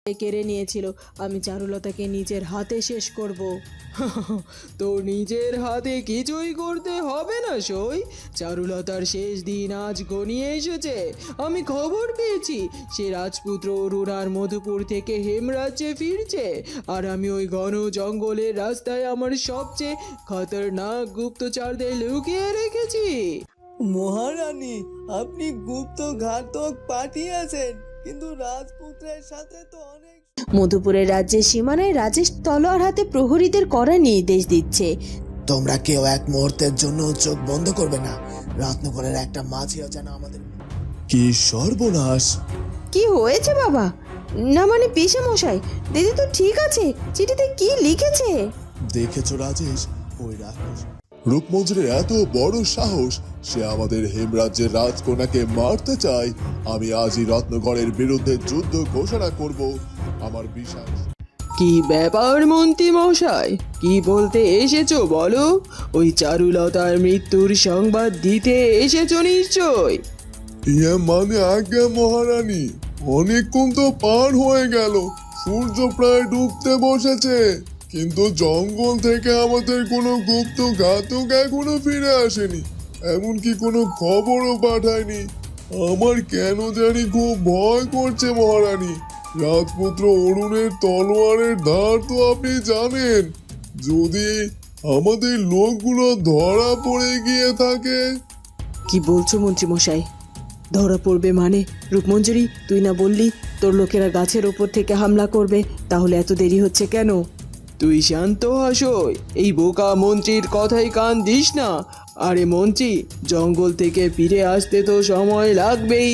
কেড়ে নিয়েছিল। আমি চারুলতাকে নিজের হাতে শেষ করব। তো নিজের হাতে কিছুই করতে হবে না সই। চারুলতার শেষ দিন আজ ঘনিয়ে এসেছে। আমি খবর পেয়েছি সে রাজপুত্র অরুণ আর মধুপুর থেকে হেমরাজ্যে ফিরছে। আর আমি ওই ঘন জঙ্গলের রাস্তায় আমার সবচেয়ে খতরনাক গুপ্তচরদের লুকিয়ে রেখেছি। মহারানী, আপনি গুপ্ত ঘাতক পাঠিয়েছেন, কিন্তু রাজপুত্রের সাথে তো অনেক। মধুপুরের রাজ্যের সীমানায় রাজেশ তলোয়ার হাতে প্রহরীদের কড়া নির্দেশ দিচ্ছে। তোমরা কেউ এক মুহূর্তের জন্য চোখ বন্ধ করবে না। রত্নগরের একটা মাঝিও যেন আমাদের। কি সর্বনাশ! কি হয়েছে বাবা? না মানে পিসে মশাই, দিদি তো ঠিক আছে। চিঠিতে কি লিখেছে? দেখেছো রাজেশ, ওই রাক্ষস রূপমঞ্জরির এত বড় সাহস, সে আমাদের হেমরাজ্যের রাজকন্যাকে মারতে চায়। আমি আজই রত্নগড়ের বিরুদ্ধে যুদ্ধ ঘোষণা করব। আমার বিশাল। কি ব্যাপার মন্ত্রী মশাই, কি বলতে এসেছো বলো? ওই চারুলতার মৃত্যুর সংবাদ দিতে এসেছো নিশ্চয়। মানে আজ্ঞা মহারানী, অনেকক্ষণ তো পার হয়ে গেল, সূর্য প্রায় ডুবতে বসেছে, কিন্তু জঙ্গল থেকে আমাদের কোনো গুপ্ত ঘাতক এখনো ফিরে আসেনি, এমনকি কোনো খবরও পাঠায়নি। আমার কেন জানি খুব ভয় করছে মহারানী। রাজপুত্র অরুণের তলোয়ারের ধার তো আপনি জানেন, যদি আমাদের লোকগুলো ধরা পড়ে গিয়ে থাকে। কি বলছো মন্ত্রী মশাই? ধরা পড়বে মানে? রূপমঞ্জরি, তুই না বললি তোর লোকেরা গাছের ওপর থেকে হামলা করবে? তাহলে এত দেরি হচ্ছে কেন? তুই শান্ত হাসই, এই বোকা মন্ত্রীর কথাই কান দিস না। আরে মন্ত্রী, জঙ্গল থেকে ফিরে আসতে তো সময় লাগবেই।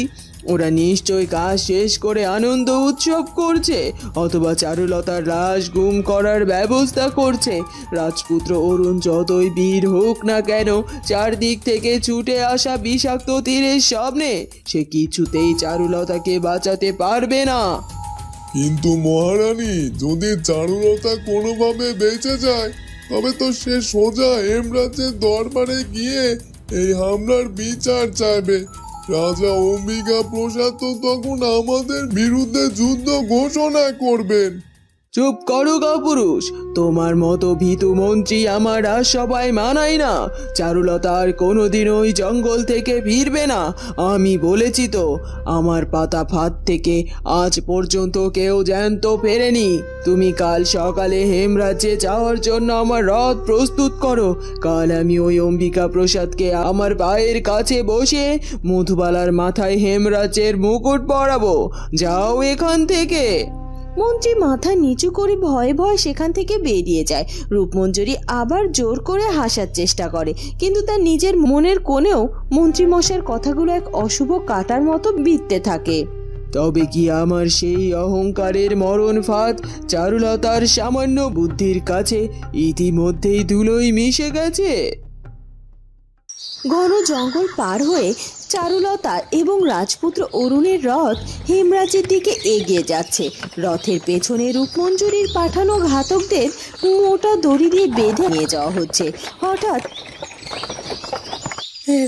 ওরা নিশ্চয় কাজ শেষ করে আনন্দ উৎসব করছে, অথবা চারুলতার লাশ গুম করার ব্যবস্থা করছে। রাজপুত্র অরুণ যতই বীর হোক না কেন, চারদিক থেকে ছুটে আসা বিষাক্ত তীরের সামনে সে কিছুতেই চারুলতাকে বাঁচাতে পারবে না। কিন্তু মহারানী, যদি চারুলতা কোনোভাবে বেঁচে যায়, তবে তো সে সোজা হেমরাজ্যের দরবারে গিয়ে এই হামলার বিচার চাইবে। রাজা অম্বিকা প্রসাদ তো তখন আমাদের বিরুদ্ধে যুদ্ধ ঘোষণা করবেন। চুপ করো কাপুরুষ, তোমার মতো ভীতু মন্ত্রী আমার সবাই মানায় না। চারুলতা আর কোনোদিন ওই জঙ্গল থেকে ফিরবে না। আমি বলেছি তো, আমার পাতা ফাঁদ থেকে আজ পর্যন্ত কেউ জ্যান্ত ফেরেনি। তুমি কাল সকালে হেমরাজ্যে যাওয়ার জন্য আমার রথ প্রস্তুত করো। কাল আমি ওই অম্বিকা প্রসাদকে আমার পায়ের কাছে বসে মধুবালার মাথায় হেমরাজ্যের মুকুট পরাবো। যাও এখান থেকে। মন্ত্রী মাথা নিচু করে ভয়ে ভয়ে সেখান থেকে বেরিয়ে যায়। রূপমঞ্জরি আবার জোর করে হাসার চেষ্টা করে, কিন্তু তার নিজের মনের কোণেও মন্ত্রী মশাইয়ের কথাগুলো এক অশুভ কাঁটার মতো বিঁধতে থাকে। তবে কি আমার সেই অহংকারের মরণ ফাঁদ চারুলতার সামান্য বুদ্ধির কাছে ইতিমধ্যেই ধুলোয় মিশে গেছে? ঘন জঙ্গল পার হয়ে চারুলতা এবং রাজপুত্র অরুণের রথ হেমরাজের দিকে এগিয়ে যাচ্ছে। রথের পেছনে রূপমঞ্জরির পাঠানো ঘাতকদের মোটা দড়ি দিয়ে বেঁধে নিয়ে যাওয়া হচ্ছে। হঠাৎ,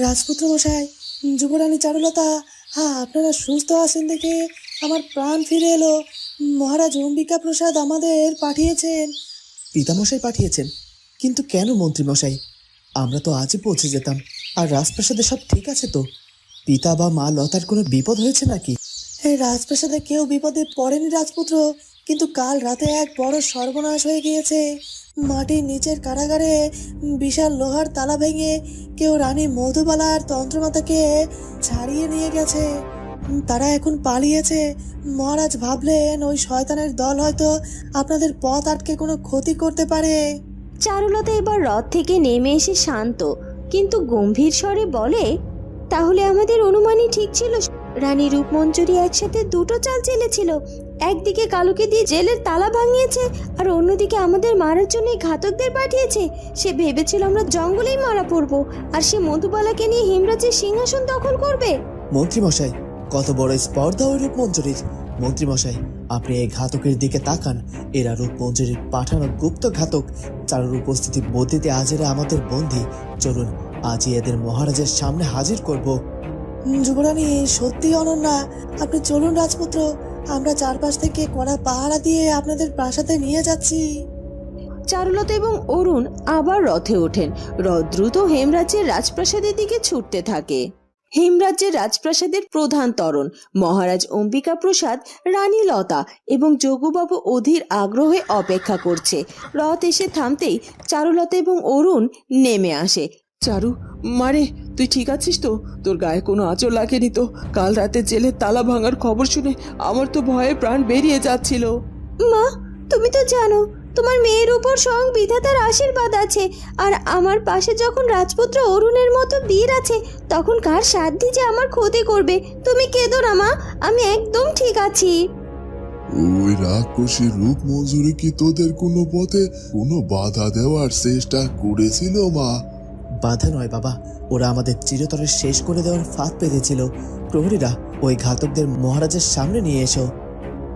রাজপুত্র মশাই, যুবরানী চারুলতা, আপনারা সুস্থ আছেন দেখে আমার প্রাণ ফিরে এলো। মহারাজ অম্বিকা প্রসাদ আমাদের পাঠিয়েছেন। পিতামশাই পাঠিয়েছেন? কিন্তু কেন মন্ত্রী মশাই? আমরা তো আজই পৌঁছে যেতাম, আর রাজপ্রাসাদে সব ঠিক আছে তো? পিতা বা মা লতার কোনো বিপদ হয়েছে নাকি? রাজপ্রাসাদে কেউ বিপদে পড়েনি রাজপুত্র, কিন্তু কাল রাতে এক বড় সর্বনাশ হয়ে গিয়েছে। মাটির নিচের কারাগারে বিশাল লোহার তালা ভেঙে কেউ রানী মধুবালার তন্ত্রমাতাকে ছাড়িয়ে নিয়ে গেছে। তারা এখন পালিয়েছে। মহারাজ ভাবলেন ওই শয়তানের দল হয়তো আপনাদের পথ আটকে কোনো ক্ষতি করতে পারে। চারুলতা এবার রথ থেকে নেমে এসে শান্ত কিন্তু গম্ভীর স্বরে বলে, তাহলে আমাদের অনুমানই ঠিক ছিল। রানী রূপমঞ্জরি একসাথে দুটো চাল চেলেছিল। একদিকে কালুকে দিয়ে জেলের তালা ভাঙিয়েছে, আর অন্যদিকে আমাদের মারার জন্য ঘাতকদের পাঠিয়েছে। সে ভেবেছিল আমরা জঙ্গলেই মারা পড়বো, আর সে মধুবালাকে নিয়ে হেমরাজের সিংহাসন দখল করবে। মন্ত্রী মশাই, কত বড় স্পর্ধা ওই রূপমঞ্জরির! মন্ত্রী মশাই, আপনি এই ঘাতকের দিকে তাকান। এরা রূপমঞ্জরির পাঠানো গুপ্ত ঘাতক। চারুর উপস্থিতি বদলিতে আজ এরা আমাদের বন্দী। চলুন, আজই এদের মহারাজের সামনে হাজির করব। যুবরানী সত্যি অনন্যা, আপনি চলুন রাজপুত্র, আমরা চারপাশ থেকে কড়া পাহারা দিয়ে আপনাদের প্রাসাদে নিয়ে যাচ্ছি। চারুলতা এবং অরুণ আবার রথে ওঠেন। রথ দ্রুত হেমরাজ্যের রাজপ্রাসাদের দিকে ছুটতে থাকে। হেমরাজ্যের রাজপ্রাসাদের প্রধান তরণ মহারাজ অম্বিকা প্রসাদ, রানী লতা এবং যোগুবাবু অধীর আগ্রহে অপেক্ষা করছে। রথ এসে থামতেই চারুলতা এবং অরুণ নেমে আসে। চারু, মারে, তুই ঠিক আছিস তো? তোর গায়ে কোনো আঁচড় লাগেনি তো? কাল রাতে জেলের তালা ভাঙার খবর শুনে আমার তো ভয়ে প্রাণ বেরিয়ে যাচ্ছিল। মা, তুমি তো জানো তোমার মেয়ের উপর স্বয়ং বিধাতার আশীর্বাদ আছে, আর আমার পাশে যখন রাজপুত্র অরুণের মতো বীর আছে, তখন কার সাধ্যি যে আমার ক্ষতি করবে? তুমি কেঁদো না মা, আমি একদম ঠিক আছি। ওই রাক্ষসী রূপ মঞ্জুরি কি তোদের কোনো পথে কোনো বাধা দেওয়ার চেষ্টা করেছিল মা? বাধা নয় বাবা, ওরা আমাদের চিরতরে শেষ করে দেওয়ার ফাঁদ পেতেছিল। প্রহরীরা, ওই ঘাতকদের মহারাজের সামনে নিয়ে এসো।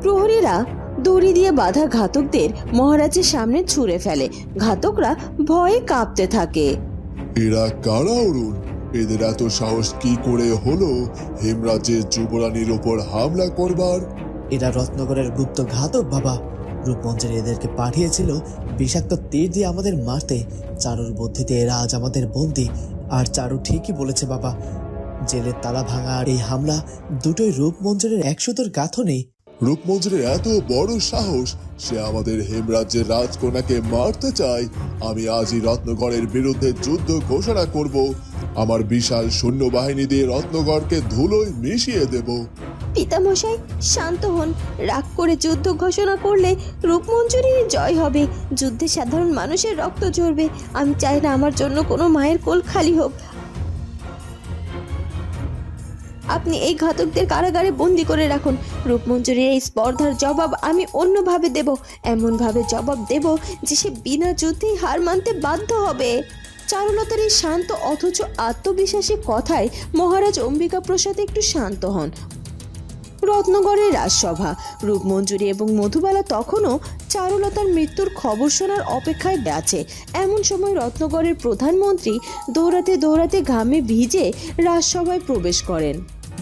প্রহরীরা দড়ি দিয়ে বাঁধা ঘাতকদের মহারাজের সামনে ছুঁড়ে ফেলে। ঘাতকরা ভয়ে কাঁপতে থাকে। এরা কারা অরুণ? এদের এত সাহস কি করে হলো হেমরাজ্যের যুবরানীর ওপর হামলা করবার? এরা রত্নগরের গুপ্ত ঘাতক বাবা। রূপমঞ্জুরি এদেরকে পাঠিয়েছিল বিষাক্ত তীর দিয়ে আমাদের মারতে। চারুর বুদ্ধিতে এরা আজ আমাদের বন্দী। আর চারু ঠিকই বলেছে বাবা, জেলের তালা ভাঙা আর এই হামলা দুটোই রূপমঞ্জুরির 100 গাঁথনি। রূপমঞ্জুরির এত বড় সাহস, সে আমাদের হেমরাজ্যের রাজকন্যাকে মারতে চায়। আমি আজই রত্নগড়ের বিরুদ্ধে যুদ্ধ ঘোষণা করব। আমার বিশাল সৈন্যবাহিনী দিয়ে রত্নগড়কে ধুলোয় মিশিয়ে দেব। পিতামশাই, শান্ত হন। রাগ করে যুদ্ধ ঘোষণা করলে রূপমঞ্জুরির জয় হবে। যুদ্ধে সাধারণ মানুষের রক্ত ঝরবে। আমি চাই না আমার জন্য কোনো মায়ের কোল খালি হোক। আপনি এই ঘাতকদের কারাগারে বন্দি করে রাখুন। রূপমঞ্জুরির এই স্পর্ধার জবাব আমি অন্যভাবে দেব। এমনভাবে জবাব দেব যে সে বিনা যুদ্ধেই হার মানতে বাধ্য হবে। চারুলতার এই শান্ত অথচ আত্মবিশ্বাসী কথায় মহারাজ অম্বিকা প্রসাদ একটু শান্ত হন। রত্নগড়ের রাজসভা। রূপমঞ্জুরি এবং মধুবালা তখনও চারুলতার মৃত্যুর খবর শোনার অপেক্ষায় আছে। এমন সময় রত্নগড়ের প্রধানমন্ত্রী দৌড়াতে দৌড়াতে ঘামে ভিজে রাজসভায় প্রবেশ করেন।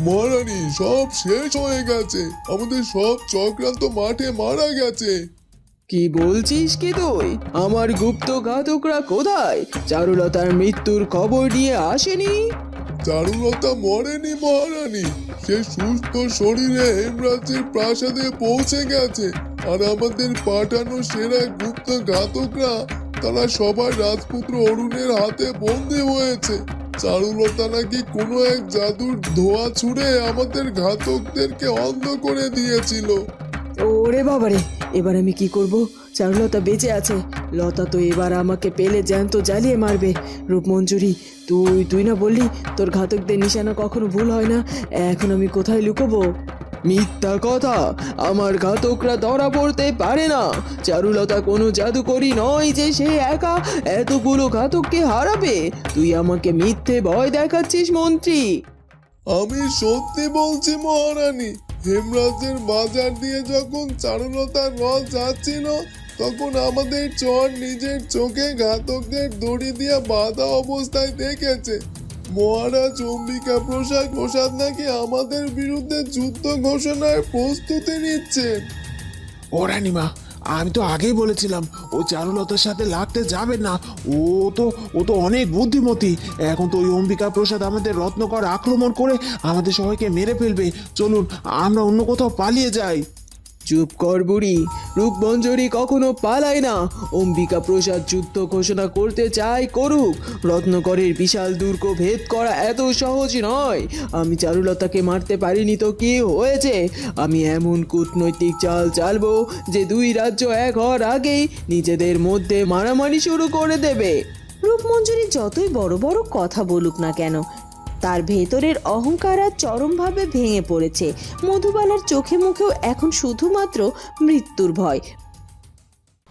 মহারানী, সব শেষ হয়ে গেছে। আমাদের সব চক্রান্ত মাঠে মারা গেছে। কি বলছিস কি তুই? আমার গুপ্ত ঘাতকরা কোথায়? চারুলতার মৃত্যুর খবর নিয়ে আসেনি? চারুলতা মরেনি মহারানী, সে সুস্থ শরীরে হেমরাজ্যের প্রাসাদে পৌঁছে গেছে। আর আমাদের পাঠানো সেরা গুপ্ত ঘাতকরা, তারা সবাই রাজপুত্র অরুণের হাতে বন্দী হয়েছে। চারুলতা নাকি কোনো এক জাদুর ধোঁয়া ছুঁড়ে আমাদের ঘাতকদেরকে অন্ধ করে দিয়েছিল। ওরে বাবারে, এবার আমি কি করব? চারুলতা বেঁচে আছে। লতা তো এবার আমাকে পেলে জ্যান্ত জ্বালিয়ে মারবে। রূপমঞ্জুরি, তুই না বললি তোর ঘাতকদের নিশানা কখনো ভুল হয় না? এখন আমি কোথায় লুকোবো? মিথ্যা কথা, আমার ঘাতকরা ধরা পড়তে পারে না। চারুলতা কোনো জাদুকরি নয় যে সে একা এতগুলো ঘাতককে হারাবে। তুই আমাকে মিথ্যে ভয় দেখাচ্ছিস মন্ত্রী। আমি সত্যি বলছি মহারানী, হেমরাজ্যের বাজার দিয়ে যখন চারুলতার রথ যাচ্ছিল, তখন আমাদের চর নিজের চোখে ঘাতকদের দড়ি দিয়ে বাঁধা অবস্থায় দেখেছে। মহারাজ অম্বিকা প্রসাদ নাকি আমাদের বিরুদ্ধে যুদ্ধ ঘোষণার প্রস্তুতি নিচ্ছেন। ও রানীমা, আমি তো আগেই বলেছিলাম ও চারুলতার সাথে লাগতে যাবে না। ও তো অনেক বুদ্ধিমতী। এখন তো ওই অম্বিকা প্রসাদ আমাদের রত্নগড় আক্রমণ করে আমাদের সবাইকে মেরে ফেলবে। চলুন আমরা অন্য কোথাও পালিয়ে যাই। চুপ কর বুড়ি, রূপমঞ্জুরি কখনো পালায় না। অম্বিকা প্রসাদ যুদ্ধ ঘোষণা করতে চায় করুক। রত্নগড়ের বিশাল দুর্গ ভেদ করা এত সহজ নয়। আমি চারুলতাকে মারতে পারিনি তো কি হয়েছে? আমি এমন কূটনৈতিক চাল চালবো যে দুই রাজ্য এক হওয়ার আগেই নিজেদের মধ্যে মারামারি শুরু করে দেবে। রূপমঞ্জুরি যতই বড় বড় কথা বলুক না কেন, তার ভেতরের অহংকার আর চরমভাবে ভেঙে পড়েছে। মধুবালার চোখে মুখেও এখন শুধুমাত্র মৃত্যুর ভয়।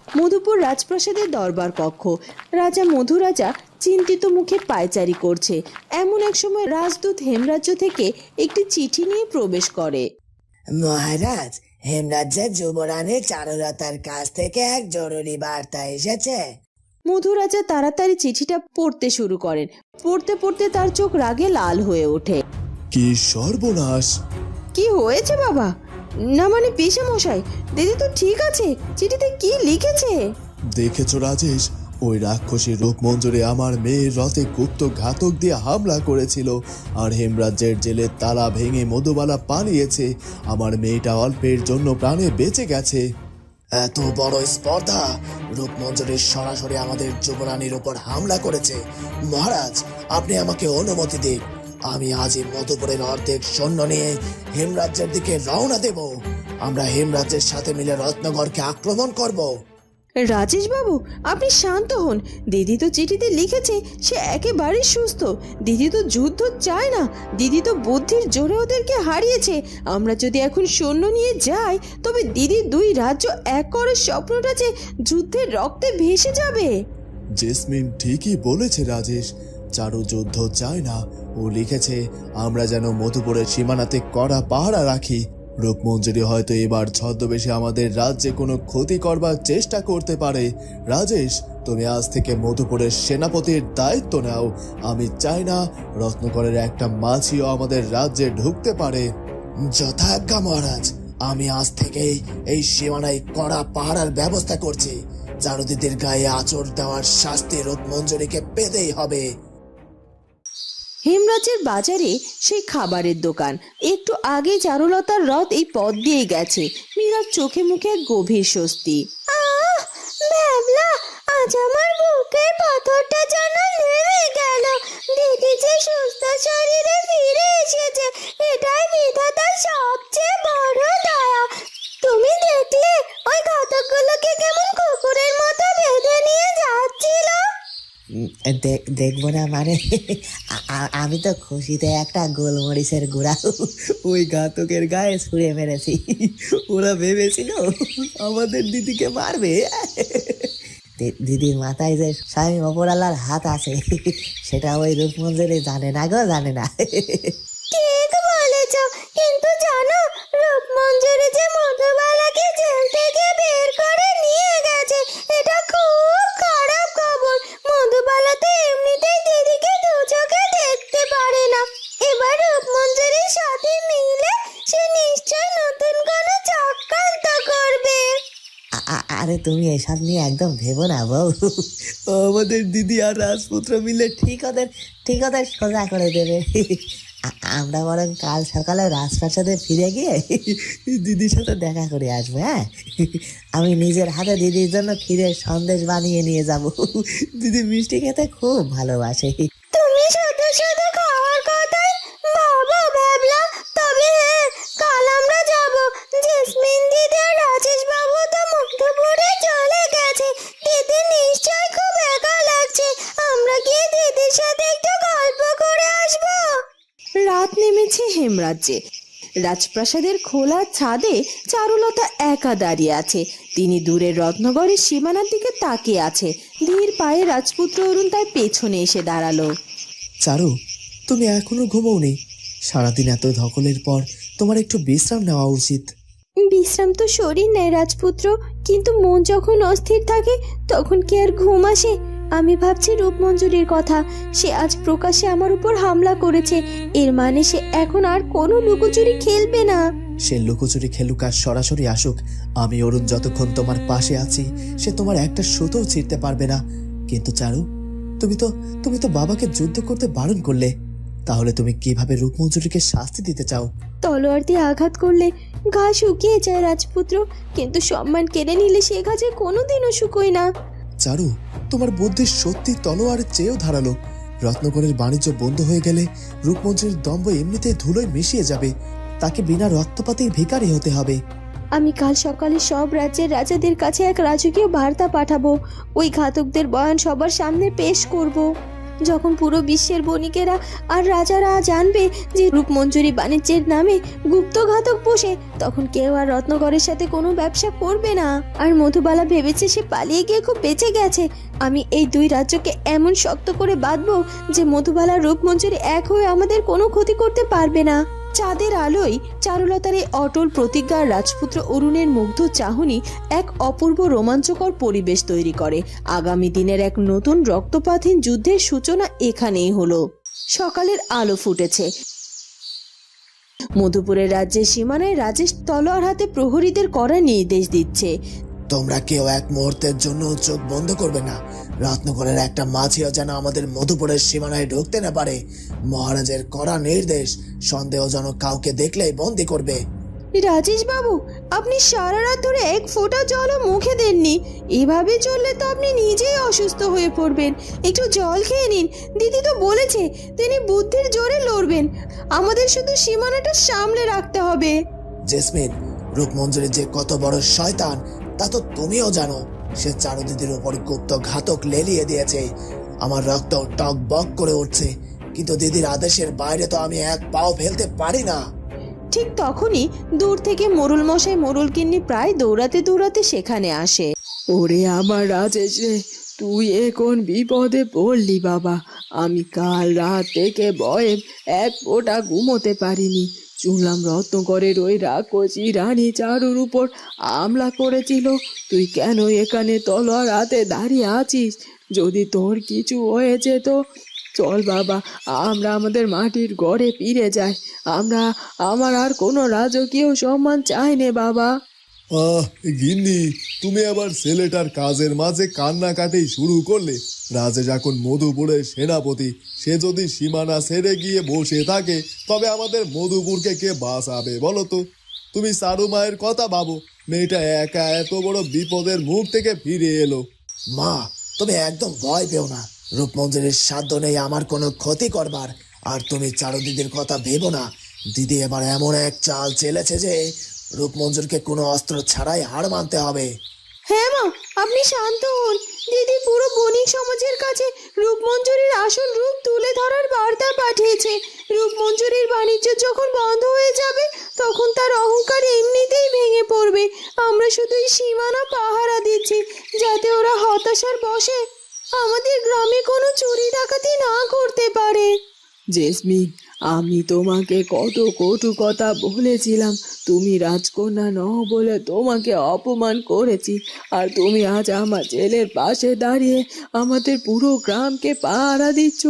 মধুপুর রাজপ্রাসাদের দরবার কক্ষ। রাজা মধুরাজা চিন্তিত মুখে পায়চারি করছে। এমন এক সময় রাজদূত হেমরাজ্য থেকে একটি চিঠি নিয়ে প্রবেশ করে। মহারাজ, হেমরাজ্যের যুবরানী চারুলতার কাছ থেকে এক জরুরি বার্তা এসেছে। মধুরাজা তাড়াতাড়ি চিঠিটা পড়তে শুরু করেন। পড়তে পড়তে তার চোখ রাগে লাল হয়ে ওঠে। কি সর্বনাশ! কি হয়েছে বাবা? না মানে পিসে মশাই, দিদি তো ঠিক আছে, চিঠিতে কি লিখেছে? দেখেছো রাজেশ, ওই রাক্ষসী রূপমঞ্জরি আমার মেয়ের রথে গুপ্ত ঘাতক দিয়ে হামলা করেছিল, আর হেমরাজ্যের জেলের তালা ভেঙে মধুবালা পালিয়েছে। আমার মেয়েটা অল্পের জন্য প্রাণে বেঁচে গেছে। এত বড় স্পর্ধা! রূপমঞ্জরি সরাসরি আমাদের যুবরানীর উপর হামলা করেছে। মহারাজ, আপনি আমাকে অনুমতি দিন, আমি আজই মধুপুরের অর্ধেক সৈন্য নিয়ে হেমরাজ্যের দিকে রওনা দেব। আমরা হেমরাজ্যের সাথে মিলে রত্নগরকে আক্রমণ করব। রাজেশ বাবু, আপনি শান্ত হন। দিদি তো চিঠিতে লিখেছে সে একেবারে সুস্থ। দিদি তো যুদ্ধ চায় না, দিদি তো বুদ্ধির জোরে ওদেরকে হারিয়েছে। আমরা যদি এখন সৈন্য নিয়ে যাই, তবে দিদি 2 রাজ্য এক করার স্বপ্নটা যে যুদ্ধের রক্তে ভেসে যাবে। জেসমিন ঠিকই বলেছে রাজেশ, চারু যুদ্ধ চায় না। ও লিখেছে আমরা যেন মধুপুরের সীমানাতে কড়া পাহারা রাখি। রূপমঞ্জরি হয়তো এবার ছদ্মবেশে আমাদের রাজ্যে কোনো ক্ষতি করবার চেষ্টা করতে পারে। রাজেশ, তুমি আজ থেকে মধুপুরের সেনাপতির দায়িত্ব নাও। আমি চাই না রত্নকরের একটা মাছিও আমাদের রাজ্যে ঢুকতে পারে। যথাজ্ঞা মহারাজ, আমি আজ থেকেই এই সীমানায় কড়া পাহারার ব্যবস্থা করছি। চারুদিদির গায়ে আঁচড় দেওয়ার শাস্তি রূপমঞ্জরিকে পেতেই হবে। হেমরাজের বাজারে সেই খাবারের দোকান। একটু আগে চারুলতার রথ এই পথ দিয়ে গেছে। মীরার চোখে মুখে এক গভীর স্বস্তি। ভ্যাবলা, আজ আমার বুকের পাথরটা যেন নেমে গেল। দিদি যে সুস্থ শরীরে ফিরে এসেছে, এটাই বিধাতার সবচেয়ে বড় দয়া। তুমি দেখলে ওই ঘাতকগুলোকে কেমন কুকুরের মতো বেঁধে নিয়ে যাচ্ছিল? দেখবো না মানে? আমি তো খুশিতে একটা গোলমরিচের গুঁড়া ওই ঘাতকের গায়ে ছুঁড়ে মেরেছি। ওরা ভেবেছিল আমাদের দিদিকে মারবে। দিদির মাথায় যে স্বামী অপরালার হাত আছে, সেটা ওই রূপমঞ্জরি জানে না গো, জানে না। ঠিক বলেছ, কিন্তু জানো রূপমঞ্জরি যে মধুবালাকে জেল থেকে বের করে নিয়ে গেছে, এটা খুব খারাপ খবর। মধুবালা তো এমনিতেই দিদিকে 2 চোখে দেখতে পারে না। এবার রূপমঞ্জরির সাথে মিলে সে নিশ্চয় নতুন কোনো চক্রান্ত করবে। আরে তুমি এসব নিয়ে একদম ভেবো না বউ। আমাদের দিদি আর রাজপুত্র মিলে ঠিক ওদের সোজা করে দেবে। আমরা বরং কাল সকালে রাজপ্রাসাদে ফিরে গিয়ে দিদির সাথে দেখা করে আসবো। হ্যাঁ, আমি নিজের হাতে দিদির জন্য ক্ষীরের সন্দেশ বানিয়ে নিয়ে যাব। দিদি মিষ্টি খেতে খুব ভালোবাসে। তুমি শুধু শুধু খাওয়ার কথাই ভাবো ভ্যাবলা। তবে হ্যাঁ, কাল আমরা যাব। জেসমিন দিদি আর রাজেশ বাবু তো মধুপুরে চলে গেছে। দিদি নিশ্চয় খুব একা লাগছে। আমরা গিয়ে দিদির সাথে একটু গল্প করে আসবো। রাত নেমেছে হেমরাজ্যে। রাজপ্রাসাদের খোলা ছাদে চারুলতা একা দাঁড়িয়ে আছে। তিনি দূরের রত্নগরের সীমানার দিকে তাকিয়ে আছে। ধীর পায়ে রাজপুত্র অরুণ তার পেছনে এসে দাঁড়ালো। চারু, তুমি এখনো ঘুমোওনি? সারাদিন এত ধকলের পর তোমার একটু বিশ্রাম নেওয়া উচিত। বিশ্রাম তো শরীর নেয় রাজপুত্র, কিন্তু মন যখন অস্থির থাকে তখন কি আর ঘুম আসে? আমি ভাবছি রূপমঞ্জরির কথা। সে আজ প্রকাশ্যে আমার উপর হামলা করেছে। এর মানে সে এখন আর কোনো লুকোচুরি খেলবে না। সে লুকোচুরি খেলুক আর সরাসরি আসুক, আমি অরুণ যতক্ষণ তোমার পাশে আছি সে তোমার একটা সুতোও ছিঁড়তে পারবে না। কিন্তু চারু, তুমি তো বাবাকে যুদ্ধ করতে বারণ করলে। তাহলে তুমি কিভাবে রূপমঞ্জরিকে শাস্তি দিতে চাও? তলোয়ার দিয়ে আঘাত করলে ঘা শুকিয়ে যায় রাজপুত্র, কিন্তু সম্মান কেড়ে নিলে সে ঘা যে কোনোদিনও শুকোয় না। চারু, তোমার বুদ্ধি সত্যি তলোয়ারের চেয়েও ধারালো। রত্নগরের বাণিজ্য বন্ধ হয়ে গেলে রূপমঞ্জরির দম্ভ এমনিতেই ধুলোয় মিশিয়ে যাবে। তাকে বিনা রক্তপাতেই ভিখারি হতে হবে। আমি কাল সকালে সব রাজ্যের রাজাদের কাছে এক রাজকীয় বার্তা পাঠাবো। ওই ঘাতকদের বয়ান সবার সামনে পেশ করব। যখন পুরো বিশ্বের বণিকেরা আর রাজারা জানবে যে রূপমঞ্জরি বাণিজ্যের নামে গুপ্ত ঘাতক বসে, তখন কেউ আর রত্নগরের সাথে কোনো ব্যবসা করবে না। আর মধুবালা ভেবেছে সে পালিয়ে গিয়ে খুব বেঁচে গেছে। আমি এই 2 রাজ্যকে এমন শক্ত করে বাঁধবো যে মধুবালা রূপমঞ্জরি এক হয়ে আমাদের কোনো ক্ষতি করতে পারবে না। চাঁদের আলোয় চারুলতার এই অটল প্রতিজ্ঞা রাজপুত্র অরুণের মুগ্ধ চাহনি এক অপূর্ব রোমাঞ্চকর পরিবেশ তৈরি করে। আগামী দিনের এক নতুন রক্তপাতহীন যুদ্ধের সূচনা এখানেই হলো। সকালের আলো ফুটেছে। মধুপুরের রাজ্যের সীমানায় রাজেশ তলোয়ার হাতে প্রহরীদের কড়া নির্দেশ দিচ্ছে। তোমরা কেউ এক মুহূর্তের জন্য চোখ বন্ধ করবে না। রত্নগরের একটা মাছিও যেন আমাদের মধুপুরের সীমানায় ঢুকতে না পারে। মহারাজের কড়া নির্দেশ, সন্দেহজনক কাউকে দেখলেই বন্দি করবে। রাজেশ বাবু, আপনি সারা রাত ধরে এক ফোঁটা জলও মুখে দেননি। এভাবে চললে তো আপনি নিজেই অসুস্থ হয়ে পড়বেন। একটু জল খেয়ে নিন। দিদি তো বলেছে তিনি বুদ্ধির জোরে লড়বেন। আমাদের শুধু সীমানাটা সামলে রাখতে হবে। জেসমিন, রূপমঞ্জুরি যে কত বড় শয়তান তা তো তুমিও জানো। সে চারু দিদির উপর গুপ্ত ঘাতক লেলিয়ে দিয়েছে। আমার রক্ত টক বক করে উঠছে, কিন্তু দিদির আদেশের বাইরে তো আমি এক পাও ফেলতে পারি না। ঠিক তখনই দূর থেকে মোরুল মশাই মোরুল কিন্নি প্রায় দৌড়াতে দৌড়াতে সেখানে আসে। ওরে আমার রাজেশ রে, তুই এখন বিপদে পড়লি বাবা। আমি কাল রাত থেকে ভয়ে এক ফোঁটা ঘুমোতে পারিনি। শুনলাম রত্নগরের ওই রাক্ষসী রানী চারুর উপর হামলা করেছিল। তুই কেন এখানে তলোয়ার হাতে দাঁড়িয়ে আছিস? যদি তোর কিছু হয়েছে তো চল বাবা, আমরা আমাদের মাটির ঘরে ফিরে যাই। আমার আর কোনো রাজকীয় সম্মান চাই নে বাবা। গিন্নি, তুমি আবার ছেলেটার কাজের মাঝে কান্নাকাটি শুরু করলে। রাজেশ এখন মধুপুরের সেনাপতি। সে যদি সীমানা ছেড়ে গিয়ে বসে থাকে তবে আমাদের মধুপুরকে কে বাঁচাবে বলো তো? তুমি চারু মায়ের কথা ভাবো। মেয়েটা একা এত বড় বিপদের মুখ থেকে ফিরে এলো। মা, তুমি একদম ভয় পেও না। রূপমঞ্জুরির সাধ্য নেই আমার কোনো ক্ষতি করবার। আর তুমি চারু দিদির কথা ভেবো না। দিদি এবার এমন এক চাল চেলেছে যে রূপমঞ্জুরকে কোনো অস্ত্র ছাড়াই হার মানতে হবে। হ্যাঁ মা, আপনি শান্ত হন। দিদি পুরো বণিক সমাজের কাছে রূপমঞ্জুরির আসল রূপ তুলে ধরার বার্তা পাঠিয়েছে। রূপমঞ্জুরির বাণিজ্য যখন বন্ধ হয়ে যাবে তখন তার অহংকার এমনিতেই ভেঙে পড়বে। আমরা শুধু এই সীমানা পাহারা দিচ্ছি যাতে ওরা হতাশার বশে আমাদের গ্রামে কোনো চুরি ডাকাতি না করতে পারে। জেসমিন, আমি তোমাকে কত কটু কথা বলেছিলাম। তুমি রাজকন্যা নও বলে তোমাকে অপমান করেছি, আর তুমি আজ আমার ছেলের পাশে দাঁড়িয়ে আমাদের পুরো গ্রামকে পাহারা দিচ্ছ।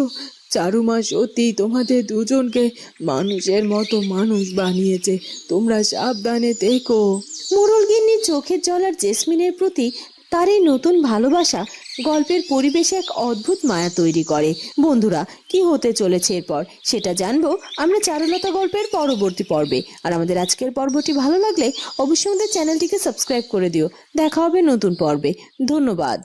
চারুমা সত্যি তোমাদের দুজনকে মানুষের মতো মানুষ বানিয়েছে। তোমরা সাবধানে থেকো। মোরল গিন্নির চোখের জল আর জেসমিনের প্রতি তার এই নতুন ভালোবাসা গল্পের পরিবেশে এক অদ্ভুত মায়া তৈরি করে। বন্ধুরা, কি হতে চলেছে এরপর সেটা জানবো আমরা চারুলতা গল্পের পরবর্তী পর্বে। আর আমাদের আজকের পর্বটি ভালো লাগলে অবশ্যই আমাদের চ্যানেলটিকে সাবস্ক্রাইব করে দিও। দেখা হবে নতুন পর্বে। ধন্যবাদ।